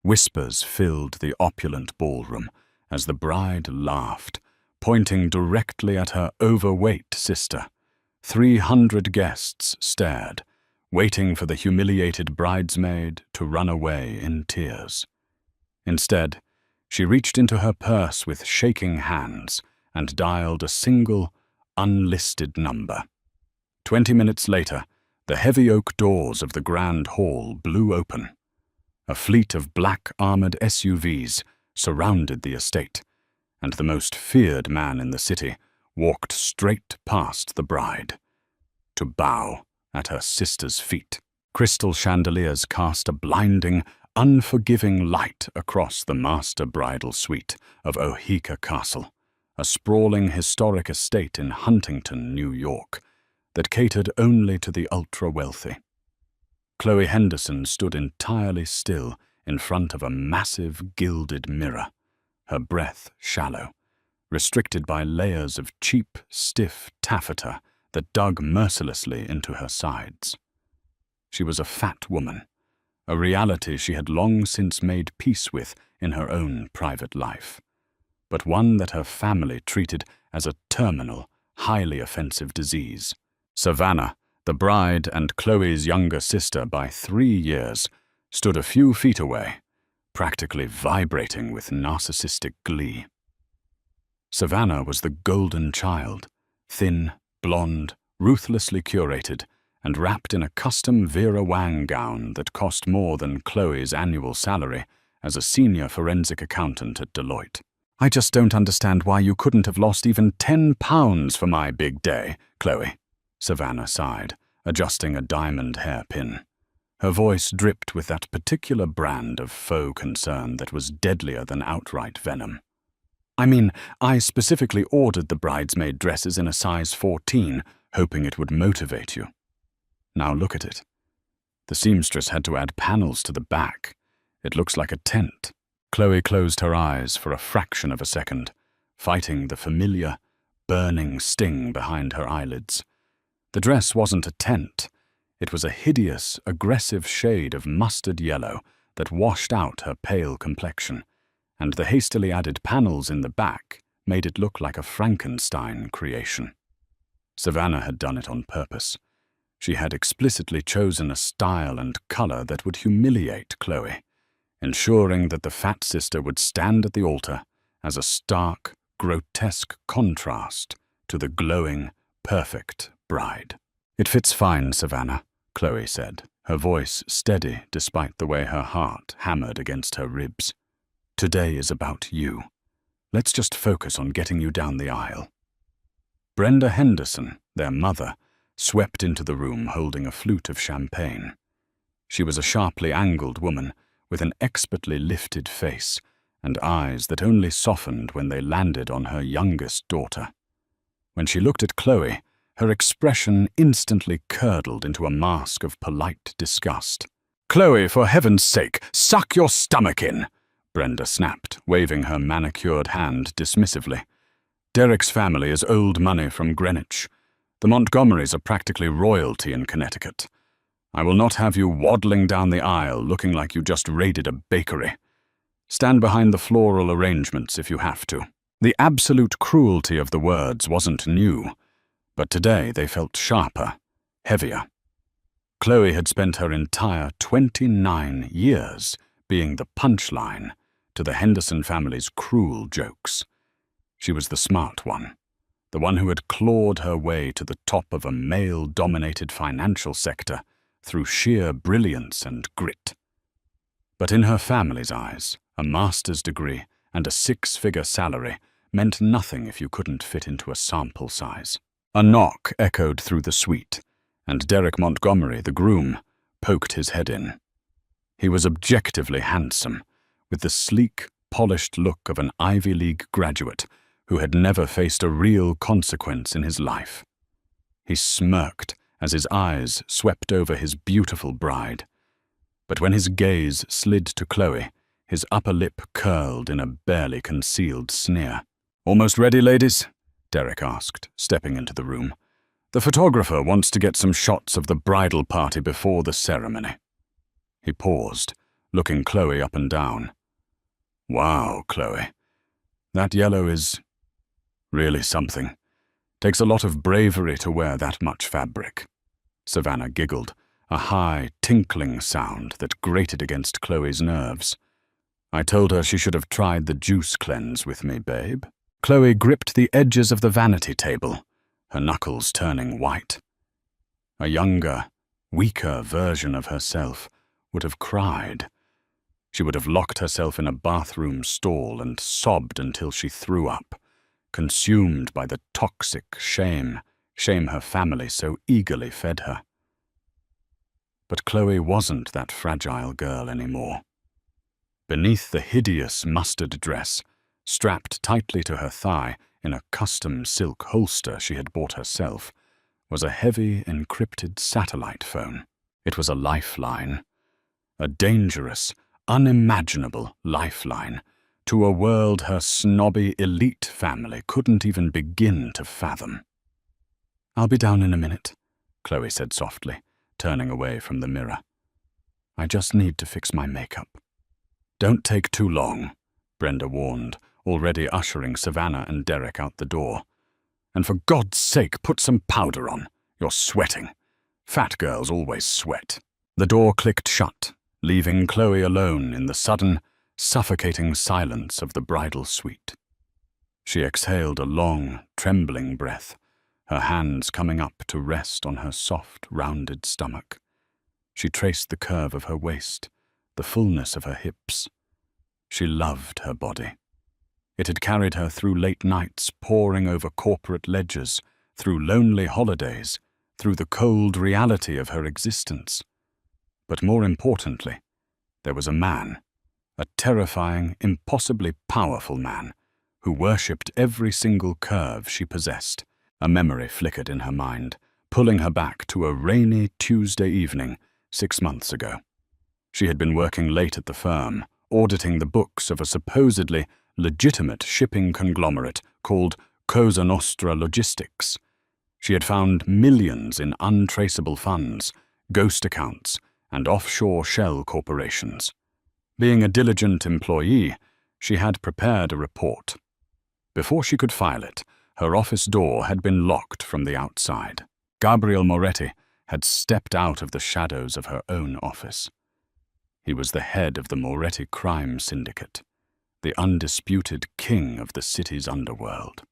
Whispers filled the opulent ballroom as the bride laughed, pointing directly at her overweight sister. 300 guests stared, waiting for the humiliated bridesmaid to run away in tears. Instead, she reached into her purse with shaking hands and dialed a single, unlisted number. 20 minutes later, the heavy oak doors of the grand hall blew open. A fleet of black armored SUVs surrounded the estate, and the most feared man in the city walked straight past the bride, to bow at her sister's feet. Crystal chandeliers cast a blinding, unforgiving light across the master bridal suite of Oheka Castle, a sprawling historic estate in Huntington, New York, that catered only to the ultra-wealthy. Chloe Henderson stood entirely still in front of a massive gilded mirror, her breath shallow, restricted by layers of cheap, stiff taffeta that dug mercilessly into her sides. She was a fat woman, a reality she had long since made peace with in her own private life, but one that her family treated as a terminal, highly offensive disease. Savannah, the bride and Chloe's younger sister by 3 years, stood a few feet away, practically vibrating with narcissistic glee. Savannah was the golden child, thin, blonde, ruthlessly curated, and wrapped in a custom Vera Wang gown that cost more than Chloe's annual salary as a senior forensic accountant at Deloitte. "I just don't understand why you couldn't have lost even 10 pounds for my big day, Chloe," Savannah sighed, adjusting a diamond hairpin. Her voice dripped with that particular brand of faux concern that was deadlier than outright venom. "I mean, I specifically ordered the bridesmaid dresses in a size 14, hoping it would motivate you. Now look at it. The seamstress had to add panels to the back. It looks like a tent." Chloe closed her eyes for a fraction of a second, fighting the familiar, burning sting behind her eyelids. The dress wasn't a tent. It was a hideous, aggressive shade of mustard yellow that washed out her pale complexion, and the hastily added panels in the back made it look like a Frankenstein creation. Savannah had done it on purpose. She had explicitly chosen a style and color that would humiliate Chloe, ensuring that the fat sister would stand at the altar as a stark, grotesque contrast to the glowing, perfect bride. "It fits fine, Savannah," Chloe said, her voice steady despite the way her heart hammered against her ribs. "Today is about you. Let's just focus on getting you down the aisle." Brenda Henderson, their mother, swept into the room holding a flute of champagne. She was a sharply angled woman with an expertly lifted face and eyes that only softened when they landed on her youngest daughter. When she looked at Chloe, her expression instantly curdled into a mask of polite disgust. "Chloe, for heaven's sake, suck your stomach in!" Brenda snapped, waving her manicured hand dismissively. "Derek's family is old money from Greenwich. The Montgomerys are practically royalty in Connecticut. I will not have you waddling down the aisle looking like you just raided a bakery. Stand behind the floral arrangements if you have to." The absolute cruelty of the words wasn't new, but today they felt sharper, heavier. Chloe had spent her entire 29 years being the punchline to the Henderson family's cruel jokes. She was the smart one, the one who had clawed her way to the top of a male-dominated financial sector through sheer brilliance and grit. But in her family's eyes, a master's degree and a 6-figure salary meant nothing if you couldn't fit into a sample size. A knock echoed through the suite, and Derek Montgomery, the groom, poked his head in. He was objectively handsome, with the sleek, polished look of an Ivy League graduate who had never faced a real consequence in his life. He smirked as his eyes swept over his beautiful bride. But when his gaze slid to Chloe, his upper lip curled in a barely concealed sneer. "Almost ready, ladies?" Derek asked, stepping into the room. "The photographer wants to get some shots of the bridal party before the ceremony." He paused, looking Chloe up and down. Wow, Chloe. That yellow is really something. Takes a lot of bravery to wear that much fabric. Savannah giggled, a high, tinkling sound that grated against Chloe's nerves. I told her she should have tried the juice cleanse with me, babe. Chloe gripped the edges of the vanity table, her knuckles turning white. A younger, weaker version of herself would have cried. She would have locked herself in a bathroom stall and sobbed until she threw up, consumed by the toxic shame her family so eagerly fed her. But Chloe wasn't that fragile girl anymore. Beneath the hideous mustard dress, strapped tightly to her thigh in a custom silk holster she had bought herself, was a heavy, encrypted satellite phone. It was a lifeline, a dangerous, unimaginable lifeline to a world her snobby elite family couldn't even begin to fathom. "I'll be down in a minute," Chloe said softly, turning away from the mirror. "I just need to fix my makeup." "Don't take too long," Brenda warned, already ushering Savannah and Derek out the door. "And for God's sake, put some powder on. You're sweating. Fat girls always sweat." The door clicked shut, leaving Chloe alone in the sudden, suffocating silence of the bridal suite. She exhaled a long, trembling breath, her hands coming up to rest on her soft, rounded stomach. She traced the curve of her waist, the fullness of her hips. She loved her body. It had carried her through late nights poring over corporate ledgers, through lonely holidays, through the cold reality of her existence. But more importantly, there was a man, a terrifying, impossibly powerful man, who worshipped every single curve she possessed. A memory flickered in her mind, pulling her back to a rainy Tuesday evening 6 months ago. She had been working late at the firm, auditing the books of a supposedly legitimate shipping conglomerate called Cosa Nostra Logistics. She had found millions in untraceable funds, ghost accounts, and offshore shell corporations. Being a diligent employee, she had prepared a report. Before she could file it, her office door had been locked from the outside. Gabriel Moretti had stepped out of the shadows of her own office. He was the head of the Moretti crime syndicate, the undisputed king of the city's underworld.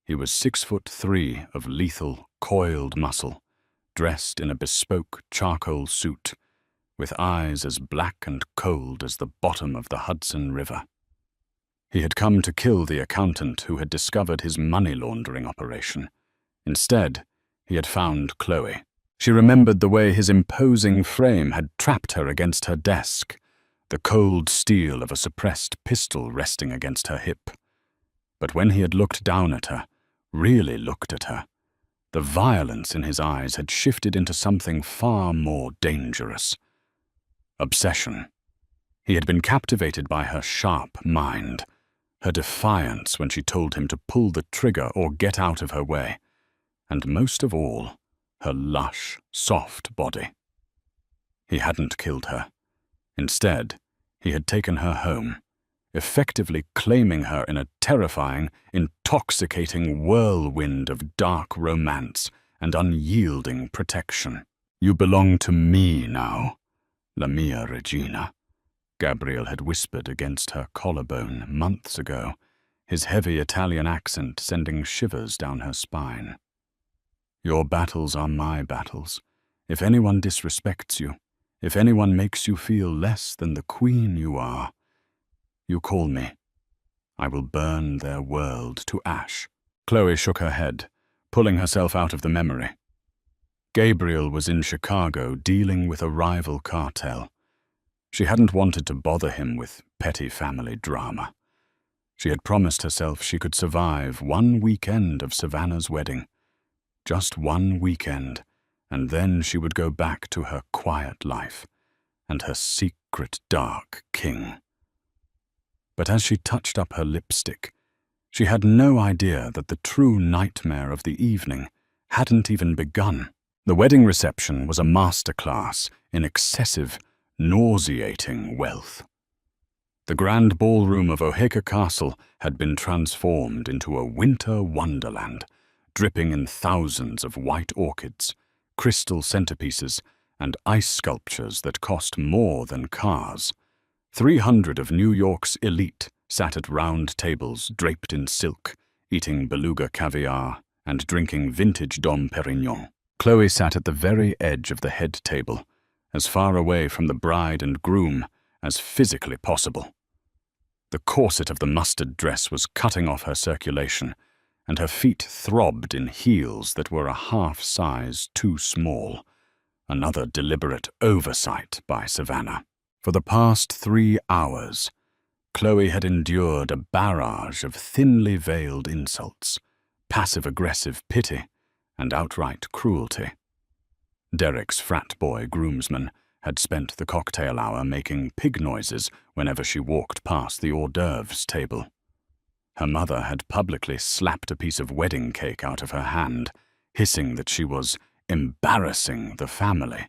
He was 6'3" of lethal, coiled muscle, dressed in a bespoke charcoal suit, with eyes as black and cold as the bottom of the Hudson River. He had come to kill the accountant who had discovered his money laundering operation. Instead, he had found Chloe. She remembered the way his imposing frame had trapped her against her desk, the cold steel of a suppressed pistol resting against her hip. But when he had looked down at her, really looked at her, the violence in his eyes had shifted into something far more dangerous. Obsession. He had been captivated by her sharp mind, her defiance when she told him to pull the trigger or get out of her way, and most of all, her lush, soft body. He hadn't killed her. Instead, he had taken her home, effectively claiming her in a terrifying, intoxicating whirlwind of dark romance and unyielding protection. "You belong to me now, la mia regina," Gabriel had whispered against her collarbone months ago, his heavy Italian accent sending shivers down her spine. "Your battles are my battles. If anyone disrespects you, if anyone makes you feel less than the queen you are, you call me. I will burn their world to ash." Chloe shook her head, pulling herself out of the memory. Gabriel was in Chicago dealing with a rival cartel. She hadn't wanted to bother him with petty family drama. She had promised herself she could survive one weekend of Savannah's wedding. Just one weekend, and then she would go back to her quiet life and her secret dark king. But as she touched up her lipstick, she had no idea that the true nightmare of the evening hadn't even begun. The wedding reception was a masterclass in excessive, nauseating wealth. The grand ballroom of Oheka Castle had been transformed into a winter wonderland, dripping in thousands of white orchids, crystal centerpieces, and ice sculptures that cost more than cars. 300 of New York's elite sat at round tables draped in silk, eating beluga caviar and drinking vintage Dom Perignon. Chloe sat at the very edge of the head table, as far away from the bride and groom as physically possible. The corset of the mustard dress was cutting off her circulation, and her feet throbbed in heels that were a half size too small. Another deliberate oversight by Savannah. For the past 3 hours, Chloe had endured a barrage of thinly veiled insults, passive-aggressive pity, and outright cruelty. Derek's frat boy groomsman had spent the cocktail hour making pig noises whenever she walked past the hors d'oeuvres table. Her mother had publicly slapped a piece of wedding cake out of her hand, hissing that she was embarrassing the family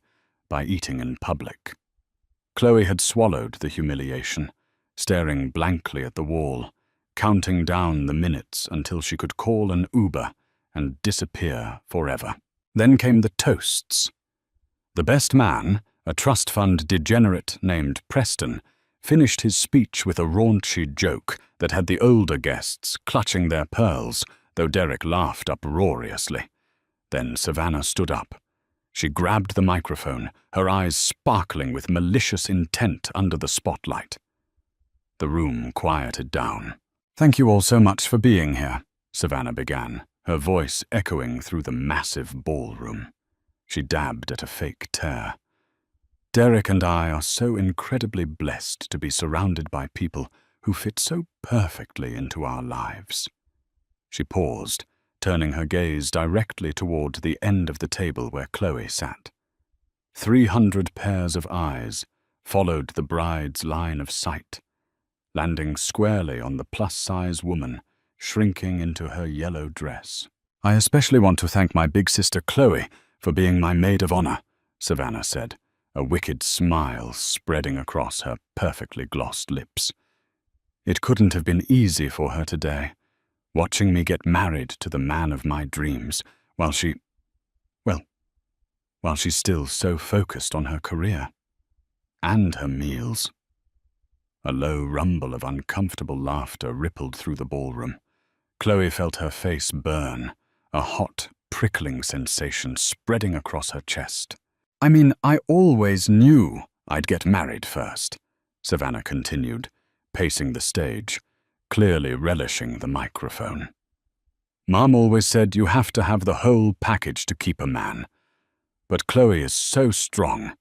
by eating in public. Chloe had swallowed the humiliation, staring blankly at the wall, counting down the minutes until she could call an Uber and disappear forever. Then came the toasts. The best man, a trust fund degenerate named Preston, finished his speech with a raunchy joke that had the older guests clutching their pearls, though Derek laughed uproariously. Then Savannah stood up. She grabbed the microphone, her eyes sparkling with malicious intent under the spotlight. The room quieted down. "Thank you all so much for being here," Savannah began, her voice echoing through the massive ballroom. She dabbed at a fake tear. "Derek and I are so incredibly blessed to be surrounded by people who fit so perfectly into our lives." She paused, turning her gaze directly toward the end of the table where Chloe sat. 300 pairs of eyes followed the bride's line of sight, landing squarely on the plus-size woman shrinking into her yellow dress. "I especially want to thank my big sister Chloe for being my maid of honor," Savannah said, a wicked smile spreading across her perfectly glossed lips. "It couldn't have been easy for her today, watching me get married to the man of my dreams while she's still so focused on her career. And her meals." A low rumble of uncomfortable laughter rippled through the ballroom. Chloe felt her face burn, a hot, prickling sensation spreading across her chest. "I mean, I always knew I'd get married first," Savannah continued, pacing the stage, clearly relishing the microphone. "Mom always said you have to have the whole package to keep a man. But Chloe is so strong.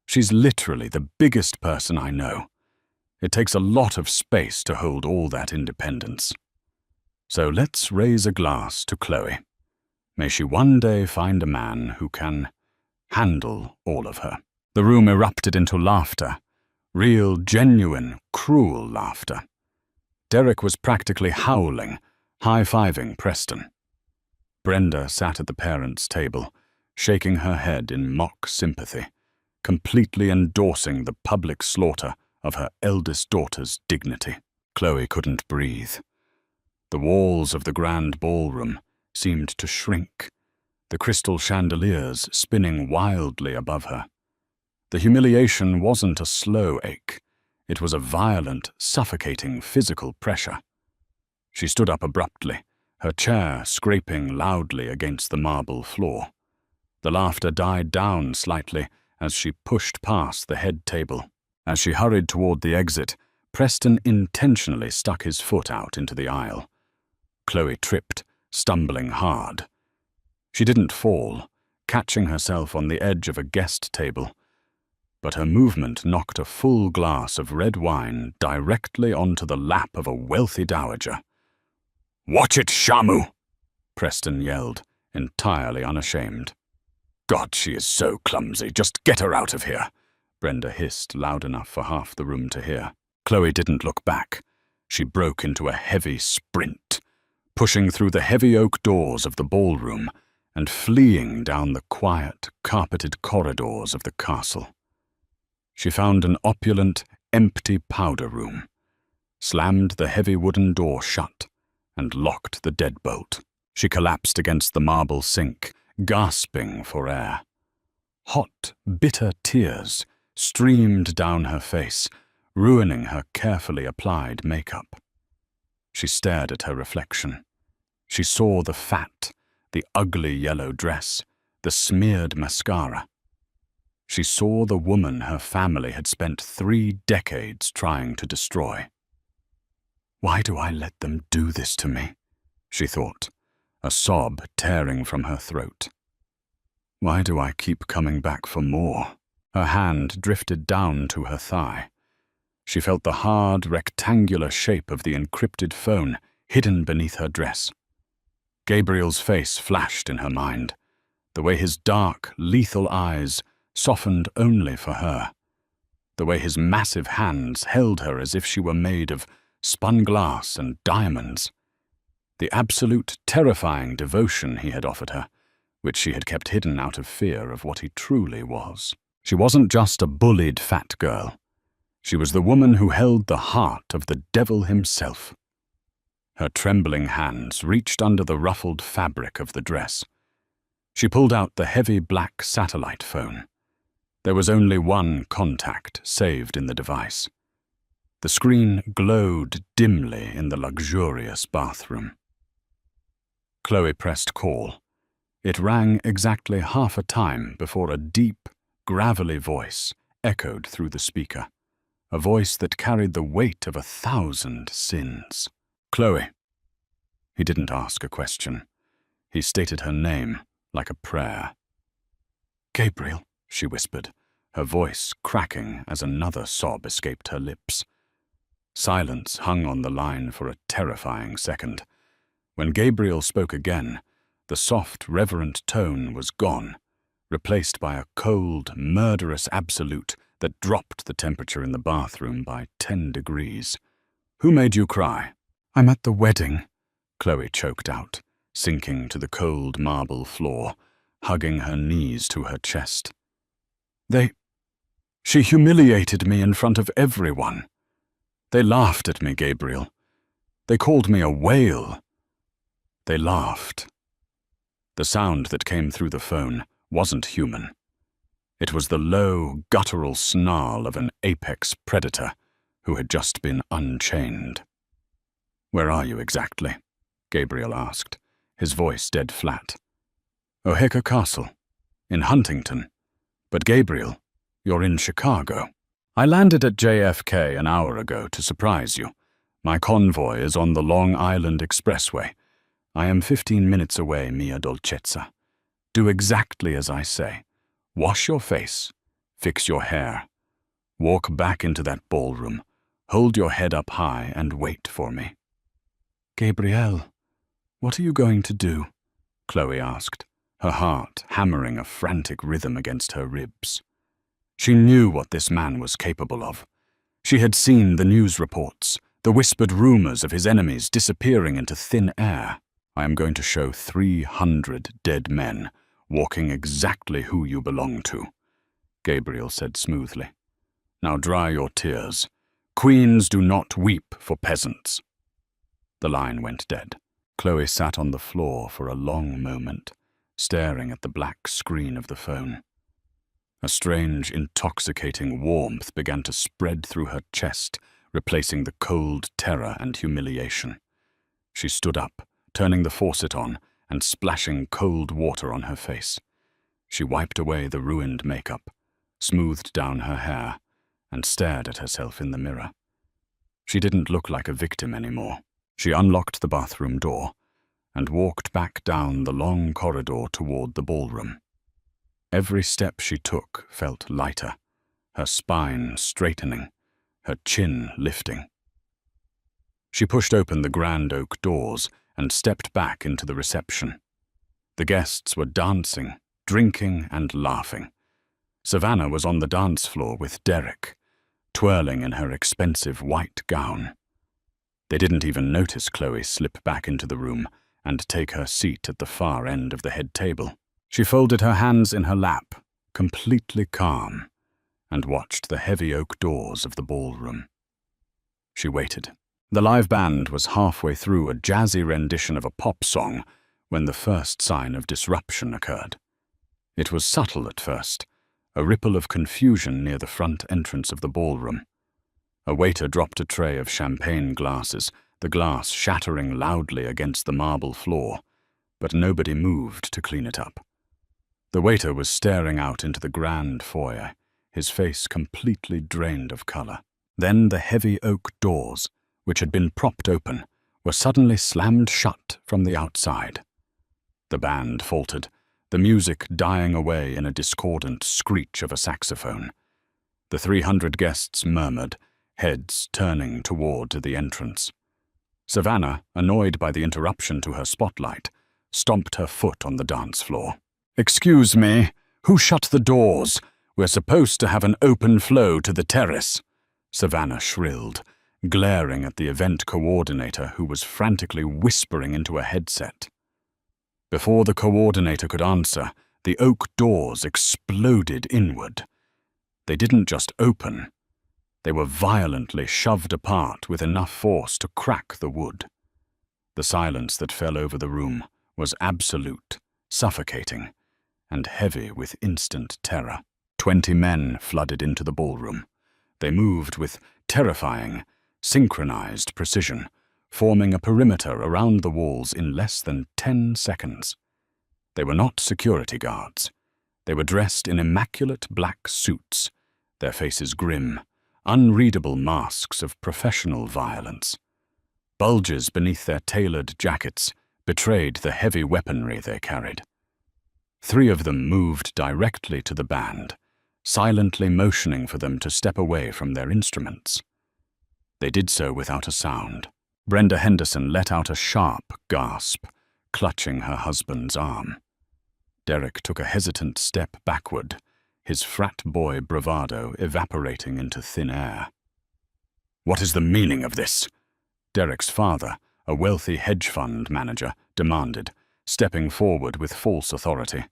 She's literally the biggest person I know. It takes a lot of space to hold all that independence. So let's raise a glass to Chloe. May she one day find a man who can handle all of her." The room erupted into laughter, real, genuine, cruel laughter. Derek was practically howling, high-fiving Preston. Brenda sat at the parents' table, shaking her head in mock sympathy, completely endorsing the public slaughter of her eldest daughter's dignity. Chloe couldn't breathe. The walls of the grand ballroom seemed to shrink, the crystal chandeliers spinning wildly above her. The humiliation wasn't a slow ache. It was a violent, suffocating physical pressure. She stood up abruptly, her chair scraping loudly against the marble floor. The laughter died down slightly as she pushed past the head table. As she hurried toward the exit, Preston intentionally stuck his foot out into the aisle. Chloe tripped, stumbling hard. She didn't fall, catching herself on the edge of a guest table, but her movement knocked a full glass of red wine directly onto the lap of a wealthy dowager. "Watch it, Shamu!" Preston yelled, entirely unashamed. "God, she is so clumsy. Just get her out of here," Brenda hissed loud enough for half the room to hear. Chloe didn't look back. She broke into a heavy sprint, pushing through the heavy oak doors of the ballroom and fleeing down the quiet, carpeted corridors of the castle. She found an opulent, empty powder room, slammed the heavy wooden door shut, and locked the deadbolt. She collapsed against the marble sink, gasping for air. Hot, bitter tears streamed down her face, ruining her carefully applied makeup. She stared at her reflection. She saw the fat, the ugly yellow dress, the smeared mascara. She saw the woman her family had spent 3 decades trying to destroy. "Why do I let them do this to me?" she thought, a sob tearing from her throat. "Why do I keep coming back for more?" Her hand drifted down to her thigh. She felt the hard, rectangular shape of the encrypted phone hidden beneath her dress. Gabriel's face flashed in her mind, the way his dark, lethal eyes softened only for her, the way his massive hands held her as if she were made of spun glass and diamonds, the absolute terrifying devotion he had offered her, which she had kept hidden out of fear of what he truly was. She wasn't just a bullied fat girl. She was the woman who held the heart of the devil himself. Her trembling hands reached under the ruffled fabric of the dress. She pulled out the heavy black satellite phone. There was only one contact saved in the device. The screen glowed dimly in the luxurious bathroom. Chloe pressed call. It rang exactly half a time before a deep, gravelly voice echoed through the speaker, a voice that carried the weight of 1,000 sins. "Chloe." He didn't ask a question. He stated her name like a prayer. "Gabriel," she whispered, her voice cracking as another sob escaped her lips. Silence hung on the line for a terrifying second. When Gabriel spoke again, the soft, reverent tone was gone, replaced by a cold, murderous absolute that dropped the temperature in the bathroom by 10 degrees. "Who made you cry?" "I'm at the wedding," Chloe choked out, sinking to the cold marble floor, hugging her knees to her chest. She humiliated me in front of everyone. They laughed at me, Gabriel. They called me a whale. They laughed." The sound that came through the phone wasn't human. It was the low, guttural snarl of an apex predator who had just been unchained. "Where are you exactly?" Gabriel asked, his voice dead flat. "Oheka Castle, in Huntington. But Gabriel, you're in Chicago." "I landed at JFK an hour ago to surprise you. My convoy is on the Long Island Expressway. I am 15 minutes away, mia dolcezza. Do exactly as I say. Wash your face. Fix your hair. Walk back into that ballroom. Hold your head up high and wait for me." "Gabrielle, what are you going to do?" Chloe asked, her heart hammering a frantic rhythm against her ribs. She knew what this man was capable of. She had seen the news reports, the whispered rumors of his enemies disappearing into thin air. "I am going to show 300 dead men, walking exactly who you belong to," Gabriel said smoothly. "Now dry your tears. Queens do not weep for peasants." The line went dead. Chloe sat on the floor for a long moment, staring at the black screen of the phone. A strange, intoxicating warmth began to spread through her chest, replacing the cold terror and humiliation. She stood up, turning the faucet on and splashing cold water on her face. She wiped away the ruined makeup, smoothed down her hair, and stared at herself in the mirror. She didn't look like a victim anymore. She unlocked the bathroom door and walked back down the long corridor toward the ballroom. Every step she took felt lighter, her spine straightening, her chin lifting. She pushed open the grand oak doors and stepped back into the reception. The guests were dancing, drinking, and laughing. Savannah was on the dance floor with Derek, twirling in her expensive white gown. They didn't even notice Chloe slip back into the room and take her seat at the far end of the head table. She folded her hands in her lap, completely calm, and watched the heavy oak doors of the ballroom. She waited. The live band was halfway through a jazzy rendition of a pop song when the first sign of disruption occurred. It was subtle at first, a ripple of confusion near the front entrance of the ballroom. A waiter dropped a tray of champagne glasses, the glass shattering loudly against the marble floor, but nobody moved to clean it up. The waiter was staring out into the grand foyer, his face completely drained of color. Then the heavy oak doors, which had been propped open, were suddenly slammed shut from the outside. The band faltered, the music dying away in a discordant screech of a saxophone. The 300 guests murmured, heads turning toward the entrance. Savannah, annoyed by the interruption to her spotlight, stomped her foot on the dance floor. "Excuse me, who shut the doors? We're supposed to have an open flow to the terrace," Savannah shrilled, glaring at the event coordinator who was frantically whispering into a headset. Before the coordinator could answer, the oak doors exploded inward. They didn't just open. They were violently shoved apart with enough force to crack the wood. The silence that fell over the room was absolute, suffocating, and heavy with instant terror. 20 men flooded into the ballroom. They moved with terrifying, synchronized precision, forming a perimeter around the walls in less than 10 seconds. They were not security guards. They were dressed in immaculate black suits, their faces grim, unreadable masks of professional violence. Bulges beneath their tailored jackets betrayed the heavy weaponry they carried. 3 of them moved directly to the band, silently motioning for them to step away from their instruments. They did so without a sound. Brenda Henderson let out a sharp gasp, clutching her husband's arm. Derek took a hesitant step backward, his frat boy bravado evaporating into thin air. "What is the meaning of this?" Derek's father, a wealthy hedge fund manager, demanded, stepping forward with false authority.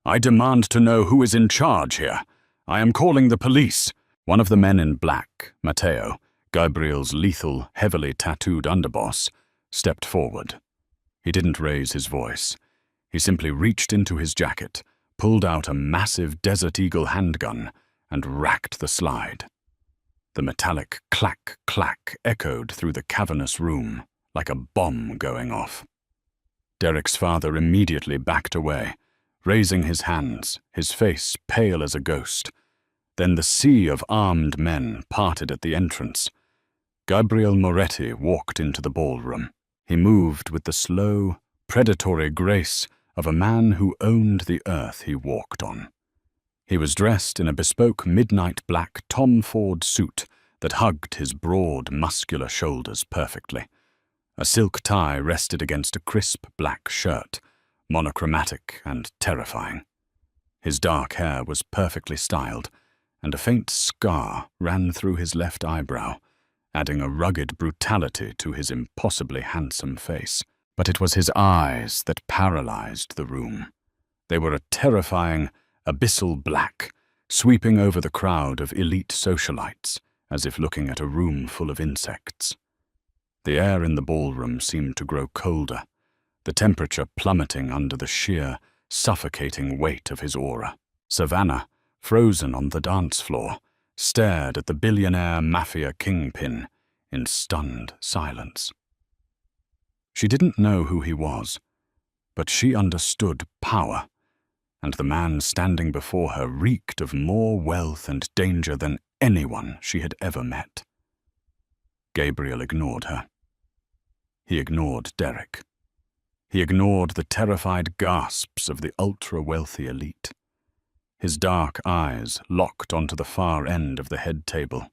"I demand to know who is in charge here. I am calling the police." One of the men in black, Matteo, Gabriel's lethal, heavily tattooed underboss, stepped forward. He didn't raise his voice. He simply reached into his jacket, pulled out a massive Desert Eagle handgun, and racked the slide. The metallic clack-clack echoed through the cavernous room, like a bomb going off. Derek's father immediately backed away, raising his hands, his face pale as a ghost. Then the sea of armed men parted at the entrance. Gabriel Moretti walked into the ballroom. He moved with the slow, predatory grace of a man who owned the earth he walked on. He was dressed in a bespoke midnight black Tom Ford suit that hugged his broad, muscular shoulders perfectly. A silk tie rested against a crisp black shirt, monochromatic and terrifying. His dark hair was perfectly styled, and a faint scar ran through his left eyebrow, adding a rugged brutality to his impossibly handsome face. But it was his eyes that paralyzed the room. They were a terrifying, abyssal black, sweeping over the crowd of elite socialites, as if looking at a room full of insects. The air in the ballroom seemed to grow colder, the temperature plummeting under the sheer, suffocating weight of his aura. Savannah, frozen on the dance floor, stared at the billionaire mafia kingpin in stunned silence. She didn't know who he was, but she understood power, and the man standing before her reeked of more wealth and danger than anyone she had ever met. Gabriel ignored her. He ignored Derek. He ignored the terrified gasps of the ultra-wealthy elite. His dark eyes locked onto the far end of the head table.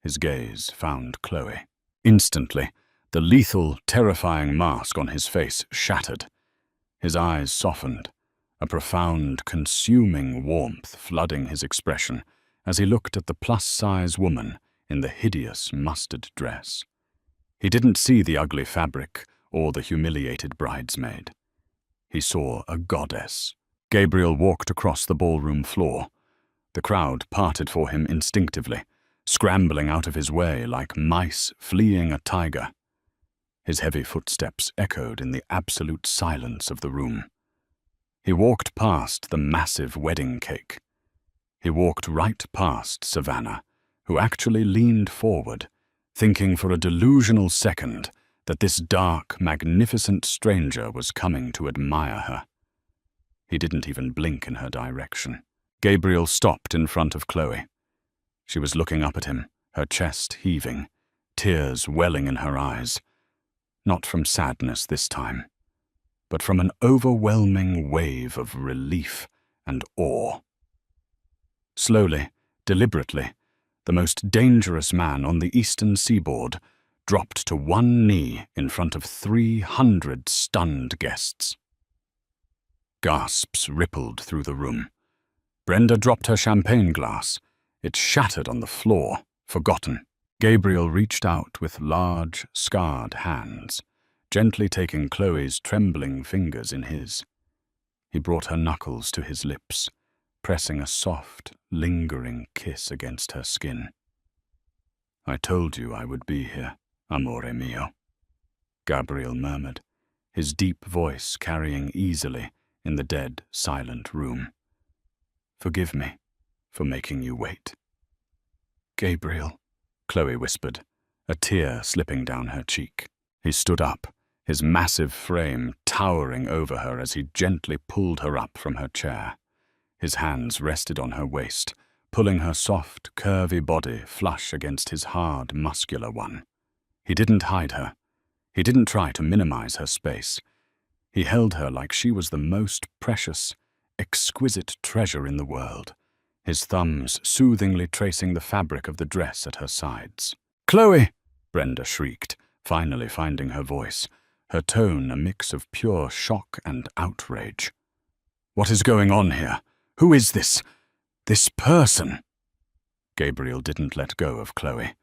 His gaze found Chloe. Instantly, the lethal, terrifying mask on his face shattered. His eyes softened, a profound, consuming warmth flooding his expression as he looked at the plus-size woman in the hideous mustard dress. He didn't see the ugly fabric or the humiliated bridesmaid. He saw a goddess. Gabriel walked across the ballroom floor. The crowd parted for him instinctively, scrambling out of his way like mice fleeing a tiger. His heavy footsteps echoed in the absolute silence of the room. He walked past the massive wedding cake. He walked right past Savannah, who actually leaned forward, thinking for a delusional second that this dark, magnificent stranger was coming to admire her. He didn't even blink in her direction. Gabriel stopped in front of Chloe. She was looking up at him, her chest heaving, tears welling in her eyes. Not from sadness this time, but from an overwhelming wave of relief and awe. Slowly, deliberately, the most dangerous man on the eastern seaboard dropped to one knee in front of 300 stunned guests. Gasps rippled through the room. Brenda dropped her champagne glass. It shattered on the floor, forgotten. Gabriel reached out with large, scarred hands, gently taking Chloe's trembling fingers in his. He brought her knuckles to his lips, pressing a soft, lingering kiss against her skin. "I told you I would be here, amore mio," Gabriel murmured, his deep voice carrying easily in the dead, silent room. "Forgive me for making you wait." "Gabriel," Chloe whispered, a tear slipping down her cheek. He stood up, his massive frame towering over her as he gently pulled her up from her chair. His hands rested on her waist, pulling her soft, curvy body flush against his hard, muscular one. He didn't hide her. He didn't try to minimize her space. He held her like she was the most precious, exquisite treasure in the world, his thumbs soothingly tracing the fabric of the dress at her sides. "Chloe!" Brenda shrieked, finally finding her voice, her tone a mix of pure shock and outrage. "What is going on here? Who is this person?" Gabriel didn't let go of Chloe.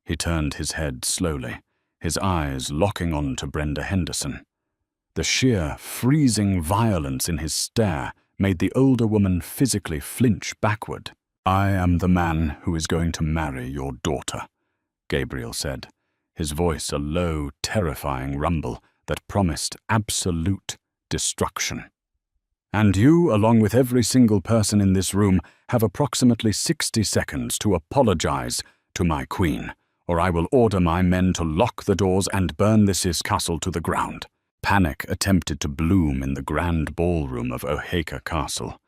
He turned his head slowly, his eyes locking on to Brenda Henderson. The sheer, freezing violence in his stare made the older woman physically flinch backward. "I am the man who is going to marry your daughter," Gabriel said, his voice a low, terrifying rumble that promised absolute destruction. "And you, along with every single person in this room, have approximately 60 seconds to apologize to my queen, or I will order my men to lock the doors and burn this castle to the ground." Panic attempted to bloom in the grand ballroom of Oheka Castle,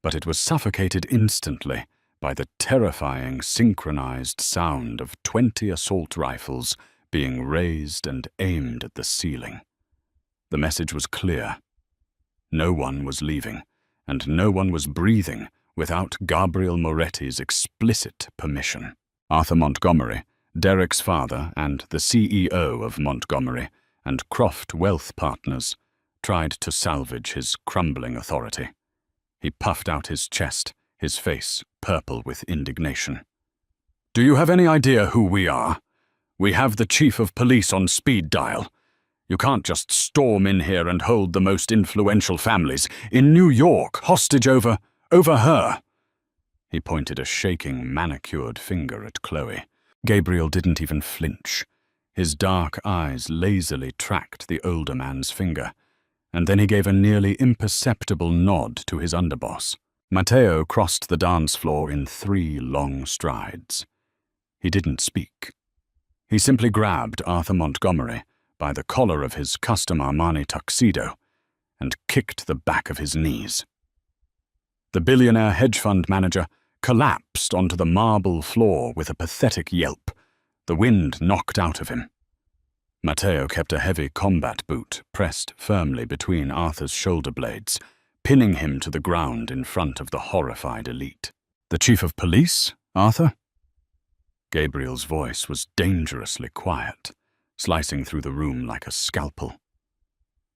but it was suffocated instantly by the terrifying synchronized sound of 20 assault rifles being raised and aimed at the ceiling. The message was clear. No one was leaving, and no one was breathing without Gabriel Moretti's explicit permission. Arthur Montgomery, Derek's father and the CEO of Montgomery and Croft Wealth Partners, tried to salvage his crumbling authority. He puffed out his chest, his face purple with indignation. "Do you have any idea who we are? We have the chief of police on speed dial. You can't just storm in here and hold the most influential families in New York hostage over her." He pointed a shaking, manicured finger at Chloe. Gabriel didn't even flinch. His dark eyes lazily tracked the older man's finger, and then he gave a nearly imperceptible nod to his underboss. Matteo crossed the dance floor in 3 long strides. He didn't speak. He simply grabbed Arthur Montgomery by the collar of his custom Armani tuxedo and kicked the back of his knees. The billionaire hedge fund manager collapsed onto the marble floor with a pathetic yelp, the wind knocked out of him. Matteo kept a heavy combat boot pressed firmly between Arthur's shoulder blades, pinning him to the ground in front of the horrified elite. "The chief of police, Arthur?" Gabriel's voice was dangerously quiet, slicing through the room like a scalpel.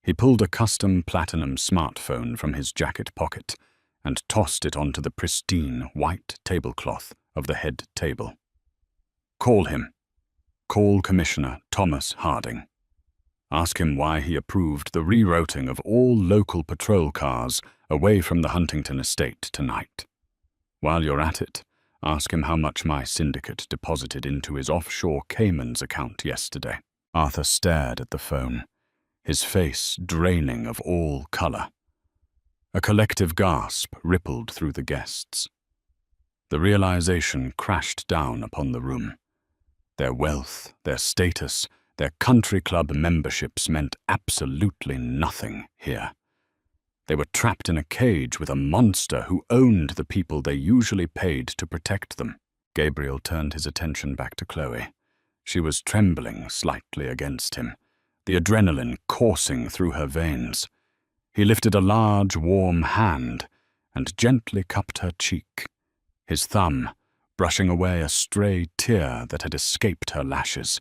He pulled a custom platinum smartphone from his jacket pocket and tossed it onto the pristine white tablecloth of the head table. "Call him. Call Commissioner Thomas Harding. Ask him why he approved the rerouting of all local patrol cars away from the Huntington estate tonight." While you're at it, ask him how much my syndicate deposited into his offshore Caymans account yesterday." Arthur stared at the phone, his face draining of all color. A collective gasp rippled through the guests. The realization crashed down upon the room. Their wealth, their status, their country club memberships meant absolutely nothing here. They were trapped in a cage with a monster who owned the people they usually paid to protect them. Gabriel turned his attention back to Chloe. She was trembling slightly against him, the adrenaline coursing through her veins. He lifted a large, warm hand and gently cupped her cheek, his thumb brushing away a stray tear that had escaped her lashes.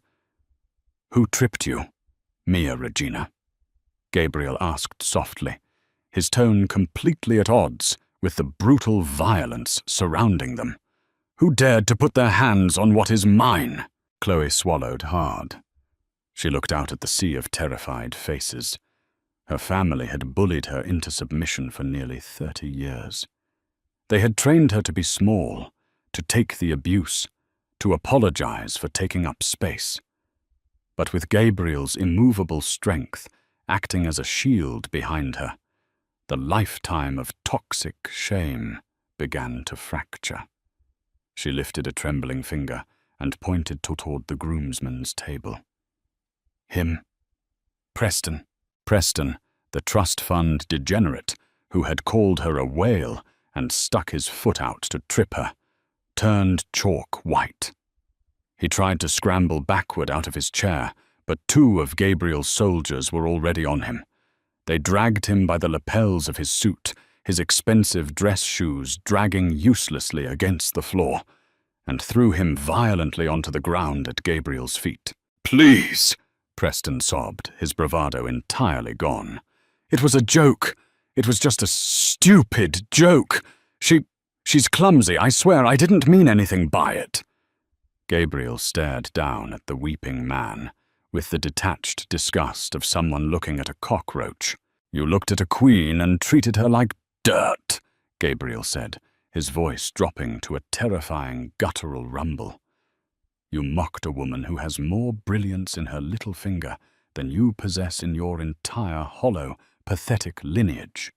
"Who tripped you? Me or Regina?" Gabriel asked softly, his tone completely at odds with the brutal violence surrounding them. "Who dared to put their hands on what is mine?" Chloe swallowed hard. She looked out at the sea of terrified faces. Her family had bullied her into submission for nearly 30 years. They had trained her to be small, to take the abuse, to apologize for taking up space. But with Gabriel's immovable strength acting as a shield behind her, the lifetime of toxic shame began to fracture. She lifted a trembling finger and pointed toward the groomsmen's table. "Him? Preston." Preston, the trust fund degenerate who had called her a whale and stuck his foot out to trip her, turned chalk white. He tried to scramble backward out of his chair, but 2 of Gabriel's soldiers were already on him. They dragged him by the lapels of his suit, his expensive dress shoes dragging uselessly against the floor, and threw him violently onto the ground at Gabriel's feet. "Please," Preston sobbed, his bravado entirely gone. "It was a joke. It was just a stupid joke. She's clumsy. I swear I didn't mean anything by it." Gabriel stared down at the weeping man, with the detached disgust of someone looking at a cockroach. "You looked at a queen and treated her like dirt," Gabriel said, his voice dropping to a terrifying guttural rumble. "You mocked a woman who has more brilliance in her little finger than you possess in your entire hollow, pathetic lineage.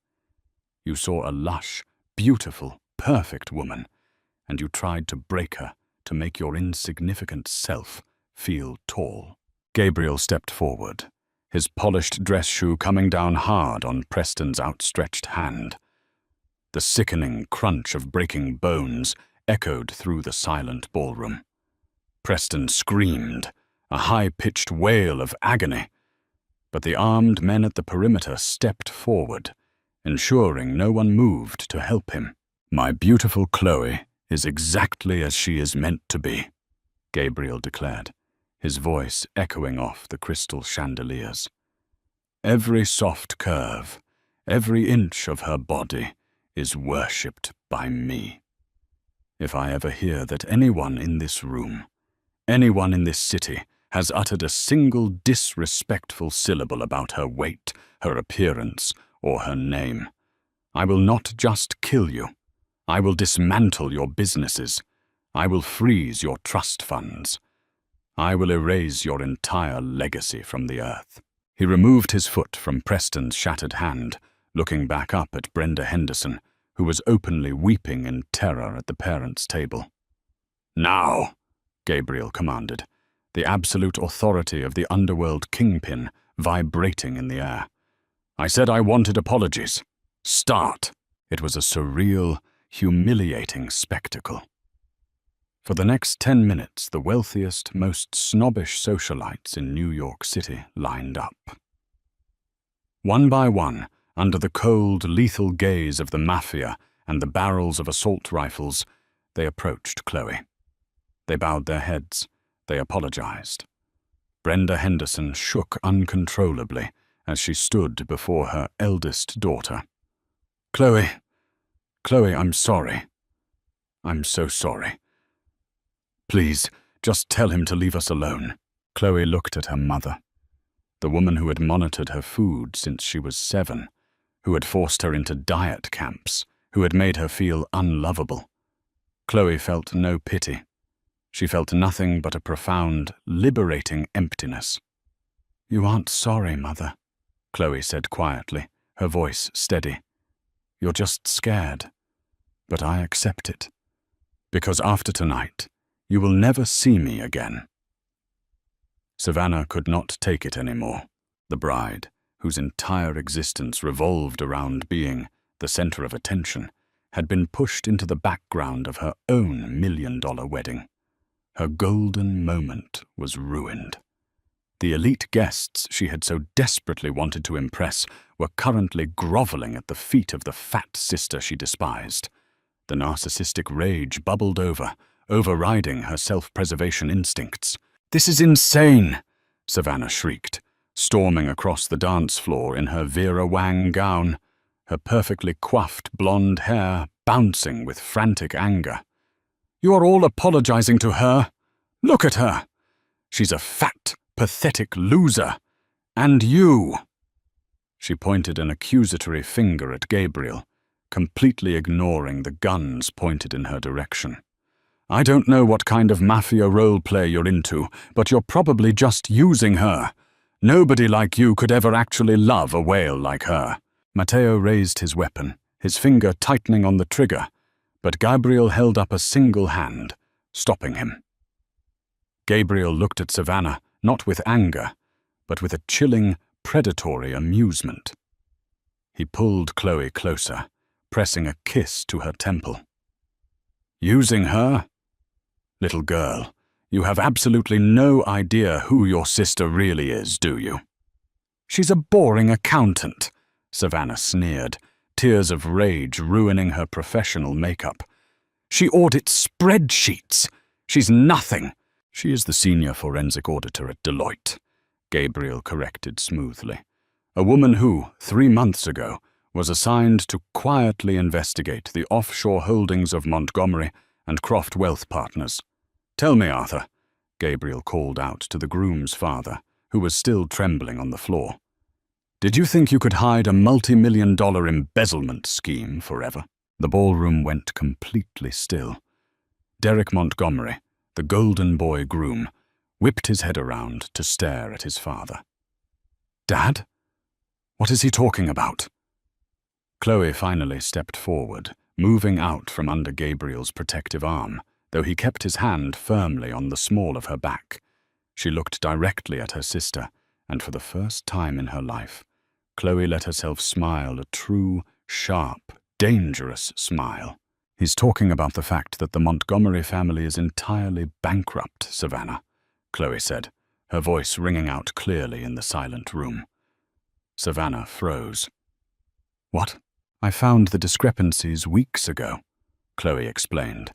You saw a lush, beautiful, perfect woman, and you tried to break her to make your insignificant self feel tall." Gabriel stepped forward, his polished dress shoe coming down hard on Preston's outstretched hand. The sickening crunch of breaking bones echoed through the silent ballroom. Preston screamed, a high-pitched wail of agony, but the armed men at the perimeter stepped forward, ensuring no one moved to help him. "My beautiful Chloe is exactly as she is meant to be," Gabriel declared, his voice echoing off the crystal chandeliers. "Every soft curve, every inch of her body is worshipped by me. If I ever hear that anyone in this room, anyone in this city, has uttered a single disrespectful syllable about her weight, her appearance, or her name, I will not just kill you. I will dismantle your businesses. I will freeze your trust funds. I will erase your entire legacy from the earth." He removed his foot from Preston's shattered hand, looking back up at Brenda Henderson, who was openly weeping in terror at the parents' table. "Now," Gabriel commanded, the absolute authority of the underworld kingpin vibrating in the air. "I said I wanted apologies. Start." It was a surreal, humiliating spectacle. For the next 10 minutes, the wealthiest, most snobbish socialites in New York City lined up. One by one, under the cold, lethal gaze of the mafia and the barrels of assault rifles, they approached Chloe. They bowed their heads. They apologized. Brenda Henderson shook uncontrollably as she stood before her eldest daughter. Chloe, I'm sorry. I'm so sorry. Please, just tell him to leave us alone." Chloe looked at her mother, the woman who had monitored her food since she was 7, who had forced her into diet camps, who had made her feel unlovable. Chloe felt no pity. She felt nothing but a profound, liberating emptiness. "You aren't sorry, Mother," Chloe said quietly, her voice steady. "You're just scared. But I accept it. Because after tonight, you will never see me again." Savannah could not take it anymore. The bride, whose entire existence revolved around being the center of attention, had been pushed into the background of her own $1 million wedding. Her golden moment was ruined. The elite guests she had so desperately wanted to impress were currently groveling at the feet of the fat sister she despised. The narcissistic rage bubbled over, overriding her self-preservation instincts. "This is insane!" Savannah shrieked, storming across the dance floor in her Vera Wang gown, her perfectly coiffed blonde hair bouncing with frantic anger. "You are all apologizing to her. Look at her. She's a fat, pathetic loser. And you." She pointed an accusatory finger at Gabriel, completely ignoring the guns pointed in her direction. "I don't know what kind of mafia roleplay you're into, but you're probably just using her. Nobody like you could ever actually love a whale like her." Matteo raised his weapon, his finger tightening on the trigger, but Gabriel held up a single hand, stopping him. Gabriel looked at Savannah, not with anger, but with a chilling, predatory amusement. He pulled Chloe closer, pressing a kiss to her temple. "Using her? Little girl, you have absolutely no idea who your sister really is, do you?" "She's a boring accountant," Savannah sneered, tears of rage ruining her professional makeup. "She audits spreadsheets. She's nothing." "She is the senior forensic auditor at Deloitte," Gabriel corrected smoothly. "A woman who, 3 months ago, was assigned to quietly investigate the offshore holdings of Montgomery and Croft Wealth Partners. Tell me, Arthur," Gabriel called out to the groom's father, who was still trembling on the floor. "Did you think you could hide a multi-million-dollar embezzlement scheme forever?" The ballroom went completely still. Derek Montgomery, the golden boy groom, whipped his head around to stare at his father. "Dad? What is he talking about?" Chloe finally stepped forward, moving out from under Gabriel's protective arm, though he kept his hand firmly on the small of her back. She looked directly at her sister, and for the first time in her life, Chloe let herself smile a true, sharp, dangerous smile. "He's talking about the fact that the Montgomery family is entirely bankrupt, Savannah," Chloe said, her voice ringing out clearly in the silent room. Savannah froze. "What?" "I found the discrepancies weeks ago," Chloe explained,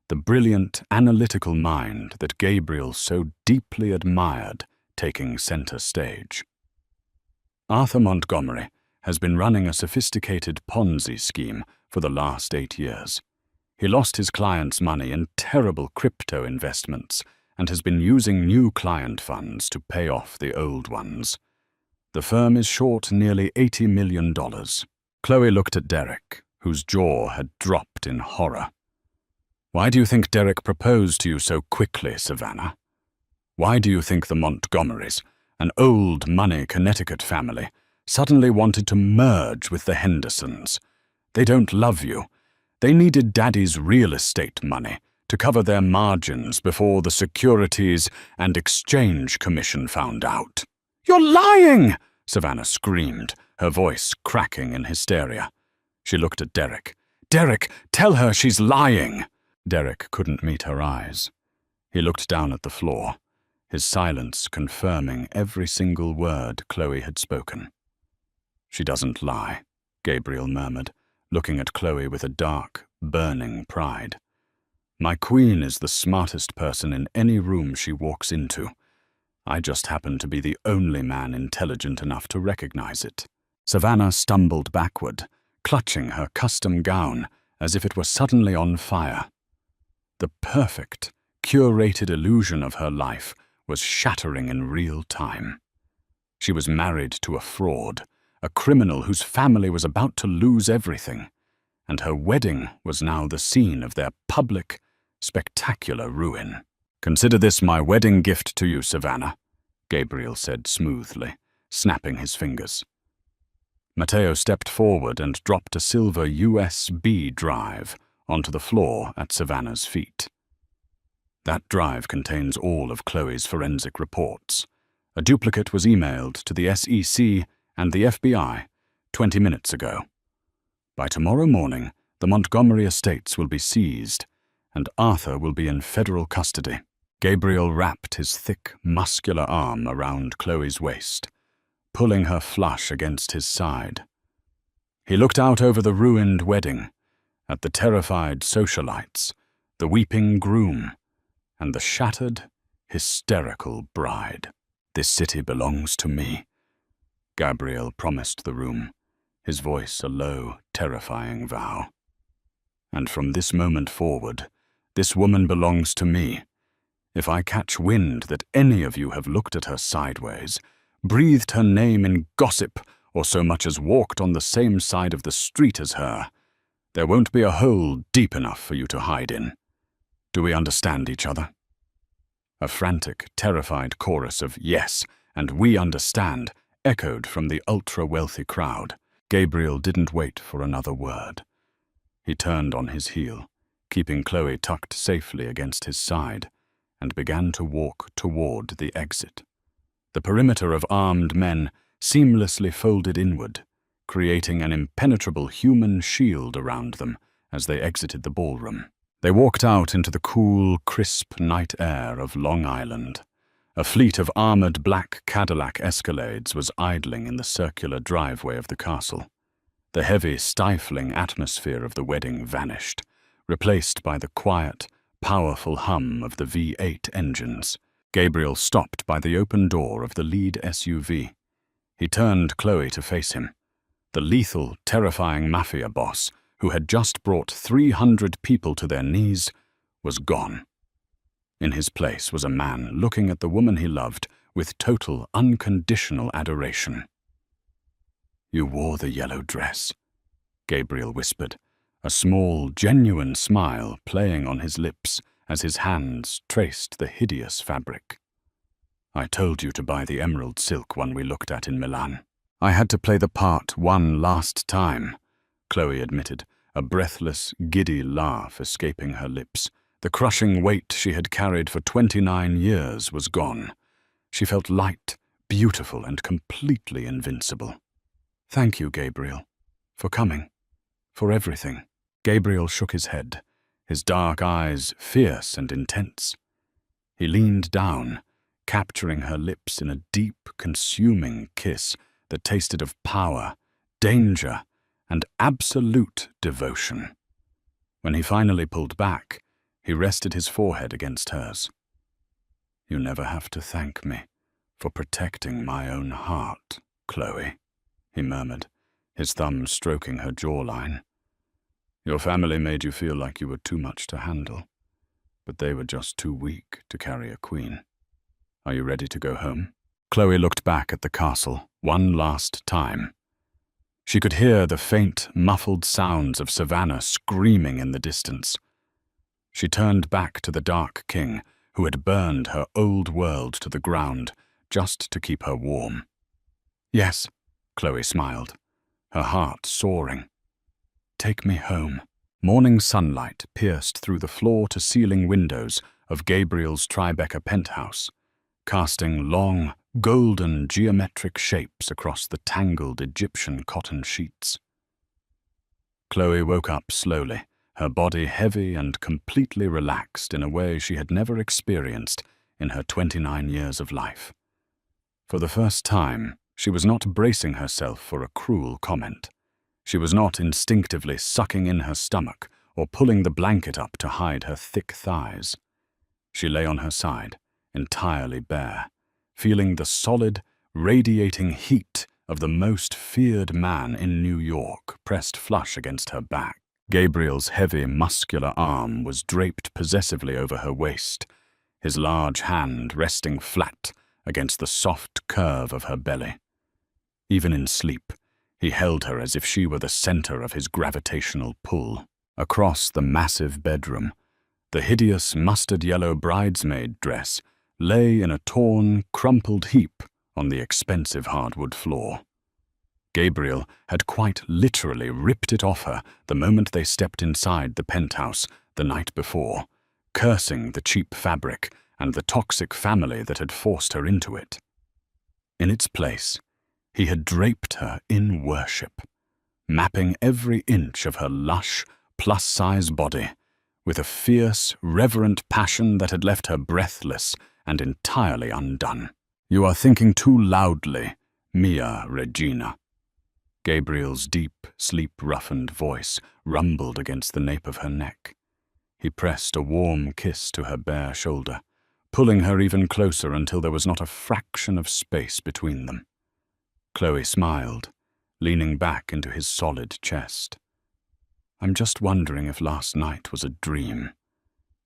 the brilliant, analytical mind that Gabriel so deeply admired taking center stage. Arthur Montgomery has been running a sophisticated Ponzi scheme for the last 8 years. He lost his clients' money in terrible crypto investments and has been using new client funds to pay off the old ones. The firm is short nearly $80 million. Chloe looked at Derek, whose jaw had dropped in horror. "Why do you think Derek proposed to you so quickly, Savannah? Why do you think the Montgomerys, an old money Connecticut family, suddenly wanted to merge with the Hendersons? They don't love you. They needed Daddy's real estate money to cover their margins before the Securities and Exchange Commission found out." "You're lying!" Savannah screamed, her voice cracking in hysteria. She looked at Derek. "Derek, tell her she's lying!" Derek couldn't meet her eyes. He looked down at the floor, his silence confirming every single word Chloe had spoken. "She doesn't lie," Gabriel murmured, looking at Chloe with a dark, burning pride. "My queen is the smartest person in any room she walks into. I just happen to be the only man intelligent enough to recognize it." Savannah stumbled backward, clutching her custom gown as if it were suddenly on fire. The perfect, curated illusion of her life was shattering in real time. She was married to a fraud, a criminal whose family was about to lose everything, and her wedding was now the scene of their public, spectacular ruin. "Consider this my wedding gift to you, Savannah," Gabriel said smoothly, snapping his fingers. Matteo stepped forward and dropped a silver USB drive onto the floor at Savannah's feet. That drive contains all of Chloe's forensic reports. A duplicate was emailed to the SEC and the FBI 20 minutes ago. By tomorrow morning, the Montgomery estates will be seized, and Arthur will be in federal custody. Gabriel wrapped his thick, muscular arm around Chloe's waist, pulling her flush against his side. He looked out over the ruined wedding, at the terrified socialites, the weeping groom, and the shattered, hysterical bride. "This city belongs to me," Gabriel promised the room, his voice a low, terrifying vow. "And from this moment forward, this woman belongs to me. If I catch wind that any of you have looked at her sideways, breathed her name in gossip, or so much as walked on the same side of the street as her, there won't be a hole deep enough for you to hide in. Do we understand each other?" A frantic, terrified chorus of "yes" and "we understand" echoed from the ultra-wealthy crowd. Gabriel didn't wait for another word. He turned on his heel, keeping Chloe tucked safely against his side, and began to walk toward the exit. The perimeter of armed men seamlessly folded inward, creating an impenetrable human shield around them as they exited the ballroom. They walked out into the cool, crisp night air of Long Island. A fleet of armored black Cadillac Escalades was idling in the circular driveway of the castle. The heavy, stifling atmosphere of the wedding vanished, replaced by the quiet, powerful hum of the V8 engines. Gabriel stopped by the open door of the lead SUV. He turned Chloe to face him. The lethal, terrifying Mafia Boss, who had just brought 300 people to their knees, was gone. In his place was a man looking at the woman he loved with total, unconditional adoration. "You wore the yellow dress," Gabriel whispered, a small, genuine smile playing on his lips as his hands traced the hideous fabric. "I told you to buy the emerald silk one we looked at in Milan. I had to play the part one last time," Chloe admitted, a breathless, giddy laugh escaping her lips. The crushing weight she had carried for 29 years was gone. She felt light, beautiful, and completely invincible. "Thank you, Gabriel, for coming, for everything." Gabriel shook his head, his dark eyes fierce and intense. He leaned down, capturing her lips in a deep, consuming kiss that tasted of power, danger, and absolute devotion. When he finally pulled back, he rested his forehead against hers. "You never have to thank me for protecting my own heart, Chloe," he murmured, his thumb stroking her jawline. "Your family made you feel like you were too much to handle, but they were just too weak to carry a queen. Are you ready to go home?" Chloe looked back at the castle one last time. She could hear the faint, muffled sounds of Savannah screaming in the distance. She turned back to the Dark King, who had burned her old world to the ground just to keep her warm. "Yes," Chloe smiled, her heart soaring. "Take me home." Morning sunlight pierced through the floor-to-ceiling windows of Gabriel's Tribeca penthouse, casting long, golden geometric shapes across the tangled Egyptian cotton sheets. Chloe woke up slowly, her body heavy and completely relaxed in a way she had never experienced in her 29 years of life. For the first time, she was not bracing herself for a cruel comment. She was not instinctively sucking in her stomach or pulling the blanket up to hide her thick thighs. She lay on her side, entirely bare, feeling the solid, radiating heat of the most feared man in New York pressed flush against her back. Gabriel's heavy, muscular arm was draped possessively over her waist, his large hand resting flat against the soft curve of her belly. Even in sleep, He held her as if she were the center of his gravitational pull. Across the massive bedroom, the hideous mustard-yellow bridesmaid dress lay in a torn, crumpled heap on the expensive hardwood floor. Gabriel had quite literally ripped it off her the moment they stepped inside the penthouse the night before, cursing the cheap fabric and the toxic family that had forced her into it. In its place, he had draped her in worship, mapping every inch of her lush, plus-size body with a fierce, reverent passion that had left her breathless and entirely undone. "You are thinking too loudly, Mia Regina." Gabriel's deep, sleep-roughened voice rumbled against the nape of her neck. He pressed a warm kiss to her bare shoulder, pulling her even closer until there was not a fraction of space between them. Chloe smiled, leaning back into his solid chest. "I'm just wondering if last night was a dream.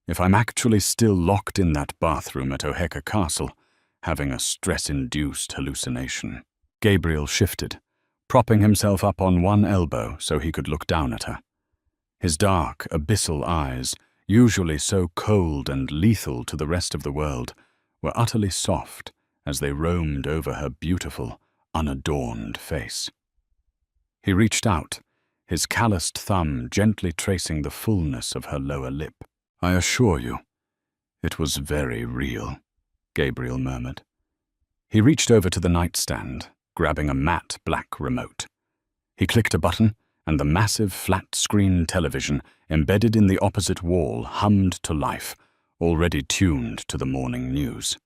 If I'm actually still locked in that bathroom at Oheka Castle, having a stress-induced hallucination." Gabriel shifted, propping himself up on one elbow so he could look down at her. His dark, abyssal eyes, usually so cold and lethal to the rest of the world, were utterly soft as they roamed over her beautiful, unadorned face. He reached out, his calloused thumb gently tracing the fullness of her lower lip. "I assure you, it was very real," Gabriel murmured. He reached over to the nightstand, grabbing a matte black remote. He clicked a button, and the massive flat-screen television embedded in the opposite wall hummed to life, already tuned to the morning news.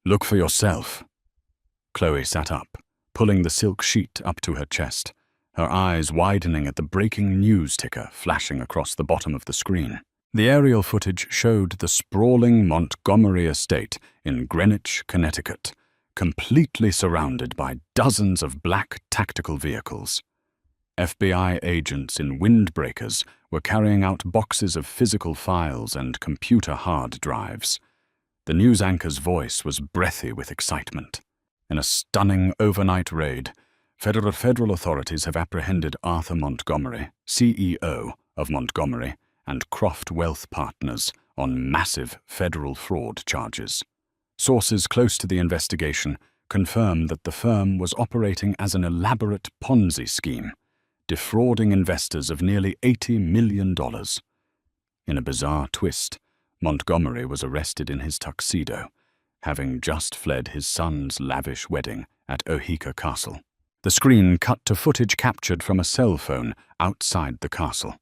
"Look for yourself." Chloe sat up, pulling the silk sheet up to her chest, her eyes widening at the breaking news ticker flashing across the bottom of the screen. The aerial footage showed the sprawling Montgomery estate in Greenwich, Connecticut, completely surrounded by dozens of black tactical vehicles. FBI agents in windbreakers were carrying out boxes of physical files and computer hard drives. The news anchor's voice was breathy with excitement. In a stunning overnight raid, federal authorities have apprehended Arthur Montgomery, CEO of Montgomery and Croft Wealth Partners, on massive federal fraud charges. Sources close to the investigation confirm that the firm was operating as an elaborate Ponzi scheme, defrauding investors of nearly $80 million. In a bizarre twist, Montgomery was arrested in his tuxedo, having just fled his son's lavish wedding at Oheka Castle. The screen cut to footage captured from a cell phone outside the castle.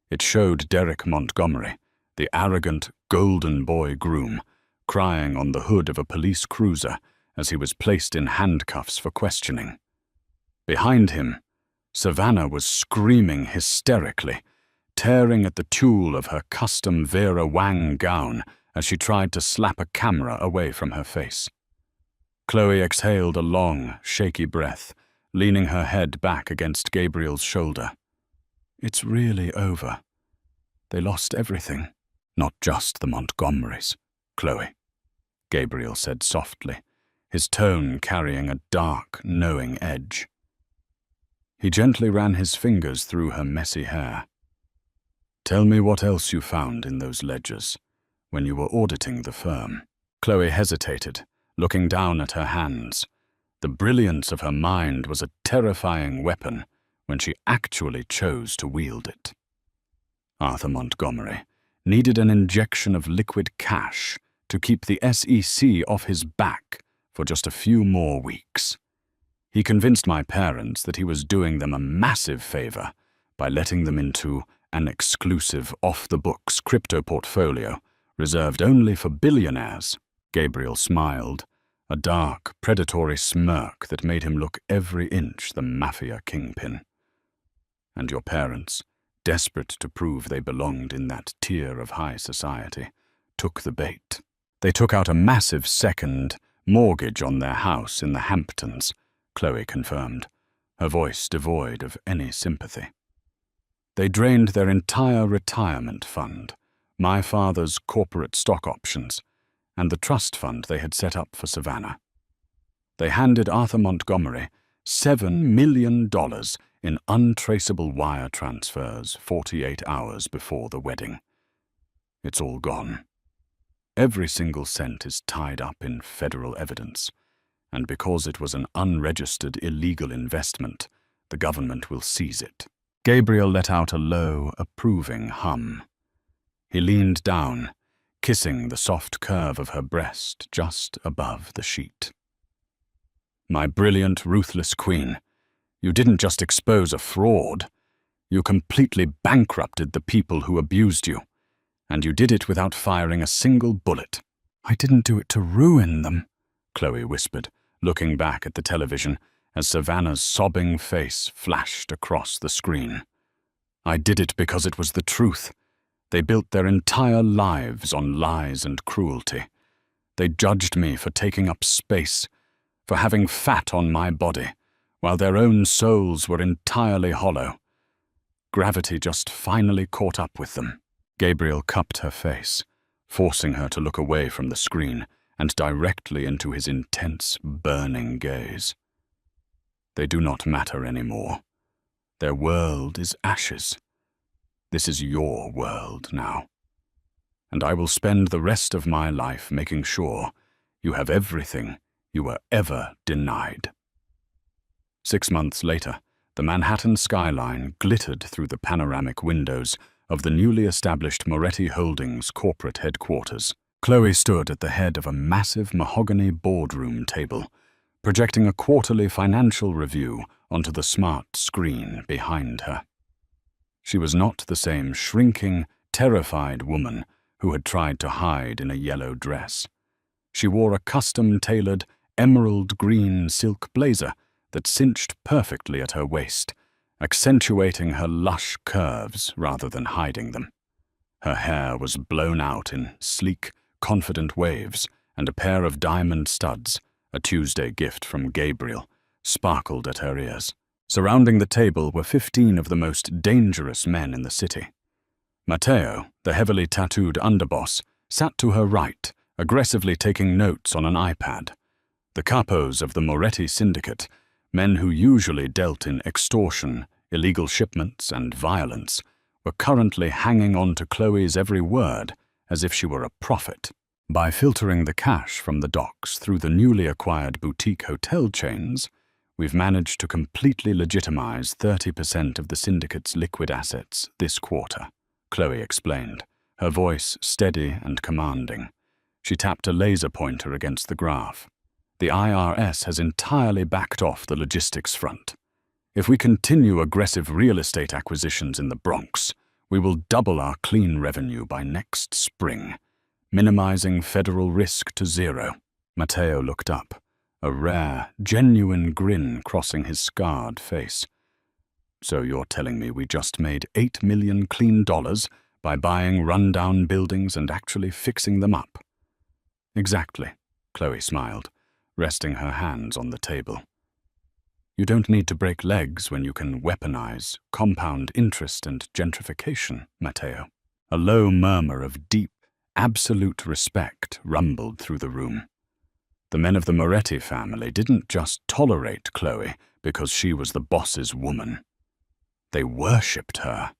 It showed Derek Montgomery, the arrogant golden boy groom, crying on the hood of a police cruiser as he was placed in handcuffs for questioning. Behind him, Savannah was screaming hysterically, tearing at the tulle of her custom Vera Wang gown as she tried to slap a camera away from her face. Chloe exhaled a long, shaky breath, leaning her head back against Gabriel's shoulder. "It's really over. They lost everything." "Not just the Montgomerys, Chloe," Gabriel said softly, his tone carrying a dark, knowing edge. He gently ran his fingers through her messy hair. "Tell me what else you found in those ledgers when you were auditing the firm." Chloe hesitated, looking down at her hands. The brilliance of her mind was a terrifying weapon when she actually chose to wield it. Arthur Montgomery needed an injection of liquid cash to keep the SEC off his back for just a few more weeks. He convinced my parents that he was doing them a massive favor by letting them into an exclusive off-the-books crypto portfolio reserved only for billionaires. Gabriel smiled, a dark, predatory smirk that made him look every inch the mafia kingpin. "And your parents, desperate to prove they belonged in that tier of high society, took the bait. They took out a massive second mortgage on their house in the Hamptons," Chloe confirmed, her voice devoid of any sympathy. "They drained their entire retirement fund, my father's corporate stock options, and the trust fund they had set up for Savannah. They handed Arthur Montgomery $7 million in untraceable wire transfers 48 hours before the wedding. It's all gone. Every single cent is tied up in federal evidence, and because it was an unregistered illegal investment, the government will seize it. Gabriel let out a low, approving hum. He leaned down, kissing the soft curve of her breast just above the sheet. My brilliant, ruthless queen, you didn't just expose a fraud. You completely bankrupted the people who abused you, and you did it without firing a single bullet. I didn't do it to ruin them, Chloe whispered, looking back at the television as Savannah's sobbing face flashed across the screen. I did it because it was the truth. They built their entire lives on lies and cruelty. They judged me for taking up space, for having fat on my body, while their own souls were entirely hollow. Gravity just finally caught up with them. Gabriel cupped her face, forcing her to look away from the screen and directly into his intense, burning gaze. They do not matter anymore. Their world is ashes. This is your world now. And I will spend the rest of my life making sure you have everything you were ever denied. 6 months later, the Manhattan skyline glittered through the panoramic windows of the newly established Moretti Holdings corporate headquarters. Chloe stood at the head of a massive mahogany boardroom table, projecting a quarterly financial review onto the smart screen behind her. She was not the same shrinking, terrified woman who had tried to hide in a yellow dress. She wore a custom-tailored, emerald green silk blazer that cinched perfectly at her waist, accentuating her lush curves rather than hiding them. Her hair was blown out in sleek, confident waves, and a pair of diamond studs, a Tuesday gift from Gabriel, sparkled at her ears. Surrounding the table were 15 of the most dangerous men in the city. Matteo, the heavily tattooed underboss, sat to her right, aggressively taking notes on an iPad. The capos of the Moretti syndicate, men who usually dealt in extortion, illegal shipments, and violence, were currently hanging on to Chloe's every word as if she were a prophet. By filtering the cash from the docks through the newly acquired boutique hotel chains, we've managed to completely legitimize 30% of the syndicate's liquid assets this quarter, Chloe explained, her voice steady and commanding. She tapped a laser pointer against the graph. The IRS has entirely backed off the logistics front. If we continue aggressive real estate acquisitions in the Bronx, we will double our clean revenue by next spring, minimizing federal risk to zero. Matteo looked up, a rare, genuine grin crossing his scarred face. So you're telling me we just made $8 million clean dollars by buying rundown buildings and actually fixing them up? Exactly, Chloe smiled, resting her hands on the table. You don't need to break legs when you can weaponize compound interest and gentrification, Matteo. A low murmur of deep, absolute respect rumbled through the room. The men of the Moretti family didn't just tolerate Chloe because she was the boss's woman. They worshipped her.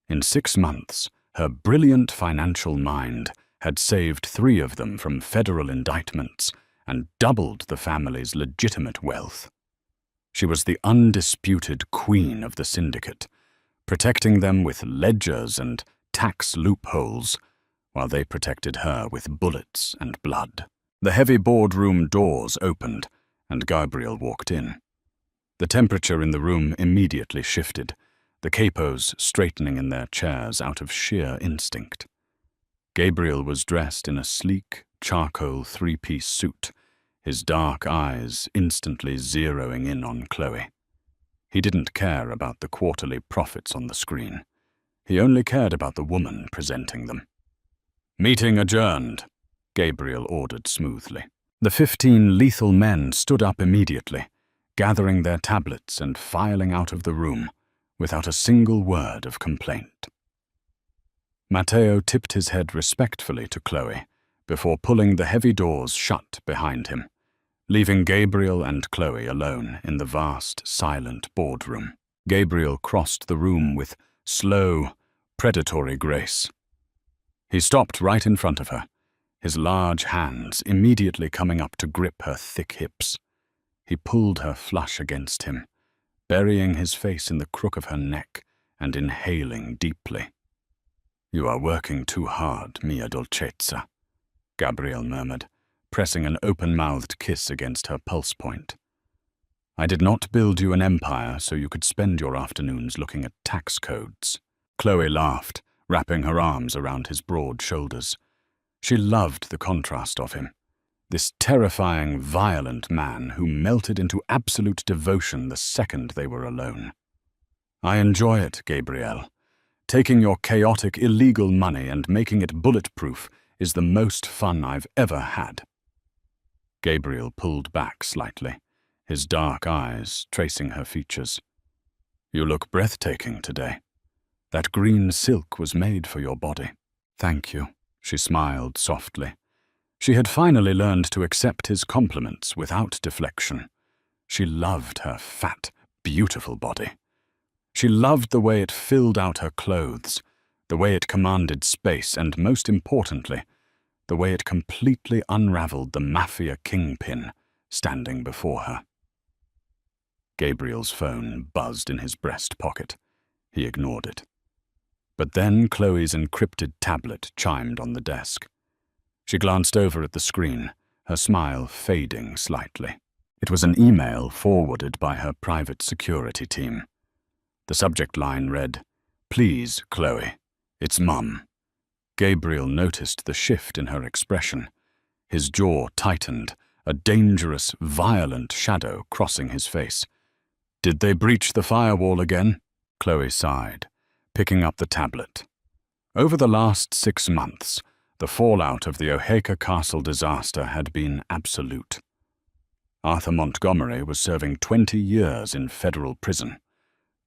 In 6 months, her brilliant financial mind had saved 3 of them from federal indictments and doubled the family's legitimate wealth. She was the undisputed queen of the syndicate, protecting them with ledgers and tax loopholes, while they protected her with bullets and blood. The heavy boardroom doors opened, and Gabriel walked in. The temperature in the room immediately shifted, the capos straightening in their chairs out of sheer instinct. Gabriel was dressed in a sleek, charcoal 3-piece suit, his dark eyes instantly zeroing in on Chloe. He didn't care about the quarterly profits on the screen. He only cared about the woman presenting them. "Meeting adjourned," Gabriel ordered smoothly. The 15 lethal men stood up immediately, gathering their tablets and filing out of the room, without a single word of complaint. Matteo tipped his head respectfully to Chloe, before pulling the heavy doors shut behind him. leaving Gabriel and Chloe alone in the vast, silent boardroom. Gabriel crossed the room with slow, predatory grace. He stopped right in front of her, his large hands immediately coming up to grip her thick hips. He pulled her flush against him, burying his face in the crook of her neck and inhaling deeply. "You are working too hard, mia dolcezza," Gabriel murmured, pressing an open-mouthed kiss against her pulse point. "I did not build you an empire so you could spend your afternoons looking at tax codes." Chloe laughed, wrapping her arms around his broad shoulders. She loved the contrast of him, this terrifying, violent man who melted into absolute devotion the second they were alone. "I enjoy it, Gabrielle. Taking your chaotic, illegal money and making it bulletproof is the most fun I've ever had." Gabriel pulled back slightly, his dark eyes tracing her features. "You look breathtaking today. That green silk was made for your body." "Thank you," she smiled softly. She had finally learned to accept his compliments without deflection. She loved her fat, beautiful body. She loved the way it filled out her clothes, the way it commanded space, and most importantly, the way it completely unraveled the mafia kingpin standing before her. Gabriel's phone buzzed in his breast pocket. He ignored it. But then Chloe's encrypted tablet chimed on the desk. She glanced over at the screen, her smile fading slightly. It was an email forwarded by her private security team. The subject line read, "Please, Chloe, it's Mum." Gabriel noticed the shift in her expression. His jaw tightened, a dangerous, violent shadow crossing his face. "Did they breach the firewall again?" Chloe sighed, picking up the tablet. Over the last 6 months, the fallout of the Oaxaca Castle disaster had been absolute. Arthur Montgomery was serving 20 years in federal prison.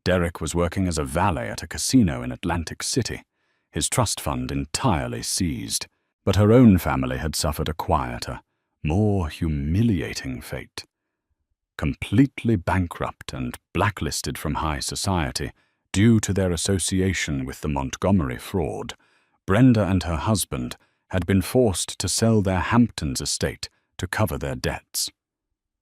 Derek was working as a valet at a casino in Atlantic City, his trust fund entirely seized. But her own family had suffered a quieter, more humiliating fate. Completely bankrupt and blacklisted from high society due to their association with the Montgomery fraud, Brenda and her husband had been forced to sell their Hamptons estate to cover their debts.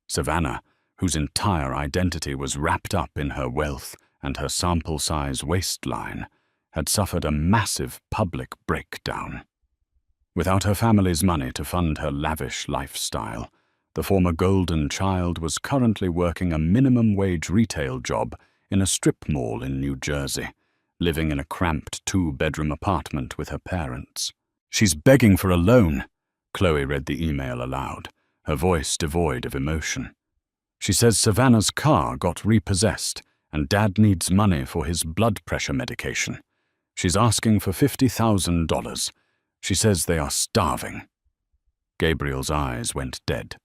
Savannah, whose entire identity was wrapped up in her wealth and her sample-size waistline, had suffered a massive public breakdown. Without her family's money to fund her lavish lifestyle, the former golden child was currently working a minimum-wage retail job in a strip mall in New Jersey, living in a cramped 2-bedroom apartment with her parents. "She's begging for a loan," Chloe read the email aloud, her voice devoid of emotion. "She says Savannah's car got repossessed and Dad needs money for his blood pressure medication. She's asking for $50,000. She says they are starving." Gabriel's eyes went dead.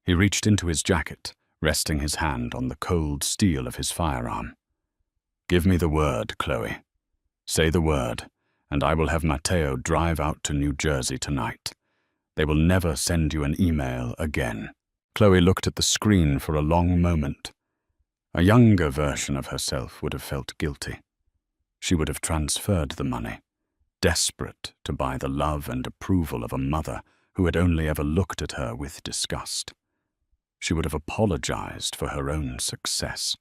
He reached into his jacket, resting his hand on the cold steel of his firearm. "Give me the word, Chloe. Say the word, and I will have Matteo drive out to New Jersey tonight. They will never send you an email again." Chloe looked at the screen for a long moment. A younger version of herself would have felt guilty. She would have transferred the money, desperate to buy the love and approval of a mother who had only ever looked at her with disgust. She would have apologized for her own success.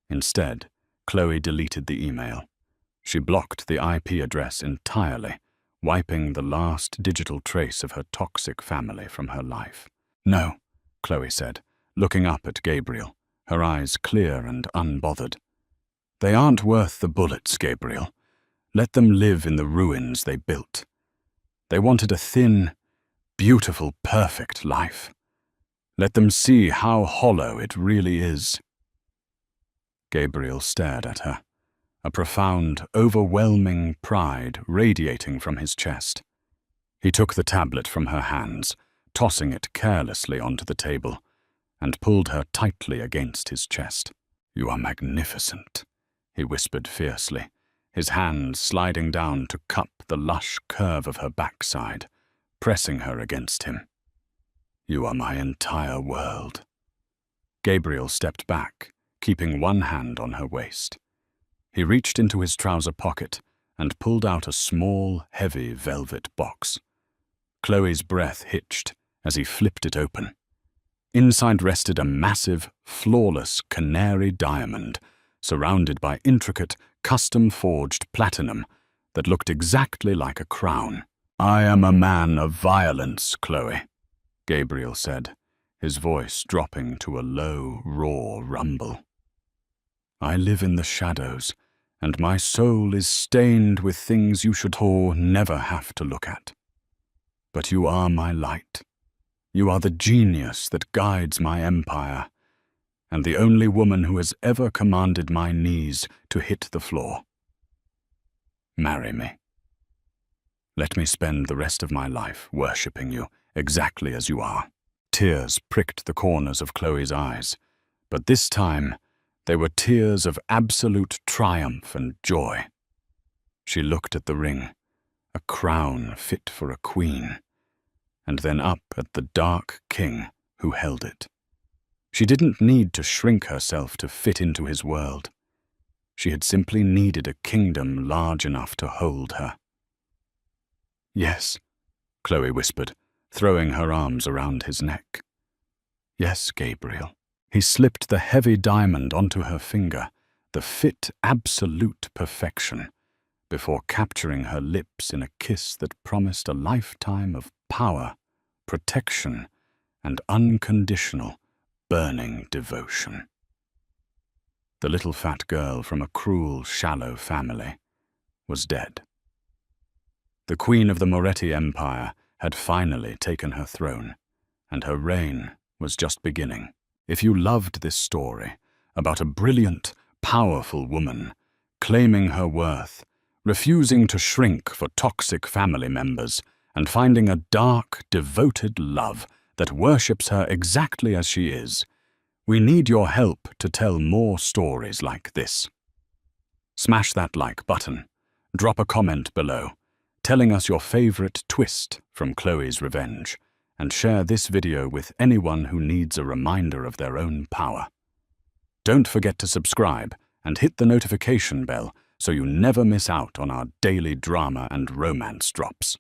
Instead, Chloe deleted the email. She blocked the IP address entirely, wiping the last digital trace of her toxic family from her life. "No," Chloe said, looking up at Gabriel, her eyes clear and unbothered. "They aren't worth the bullets, Gabriel. Let them live in the ruins they built. They wanted a thin, beautiful, perfect life. Let them see how hollow it really is." Gabriel stared at her, a profound, overwhelming pride radiating from his chest. He took the tablet from her hands, tossing it carelessly onto the table, and pulled her tightly against his chest. "You are magnificent," he whispered fiercely, his hand sliding down to cup the lush curve of her backside, pressing her against him. You are my entire world. Gabriel stepped back, keeping one hand on her waist. He reached into his trouser pocket and pulled out a small, heavy velvet box. Chloe's breath hitched as he flipped it open. Inside rested a massive, flawless canary diamond, surrounded by intricate, custom-forged platinum that looked exactly like a crown. "I am a man of violence, Chloe," Gabriel said, his voice dropping to a low, raw rumble. "I live in the shadows, and my soul is stained with things you should never have to look at. But you are my light. You are the genius that guides my empire, and the only woman who has ever commanded my knees to hit the floor. Marry me. Let me spend the rest of my life worshipping you exactly as you are." Tears pricked the corners of Chloe's eyes, but this time they were tears of absolute triumph and joy. She looked at the ring, a crown fit for a queen, and then up at the dark king who held it. She didn't need to shrink herself to fit into his world. She had simply needed a kingdom large enough to hold her. "Yes," Chloe whispered, throwing her arms around his neck. "Yes, Gabriel." He slipped the heavy diamond onto her finger, the fit absolute perfection, before capturing her lips in a kiss that promised a lifetime of power, protection, and unconditional, burning devotion. The little fat girl from a cruel, shallow family was dead. The queen of the Moretti Empire had finally taken her throne, and her reign was just beginning. If you loved this story about a brilliant, powerful woman claiming her worth, refusing to shrink for toxic family members, and finding a dark, devoted love that worships her exactly as she is, we need your help to tell more stories like this. Smash that like button, drop a comment below, telling us your favorite twist from Chloe's revenge, and share this video with anyone who needs a reminder of their own power. Don't forget to subscribe and hit the notification bell so you never miss out on our daily drama and romance drops.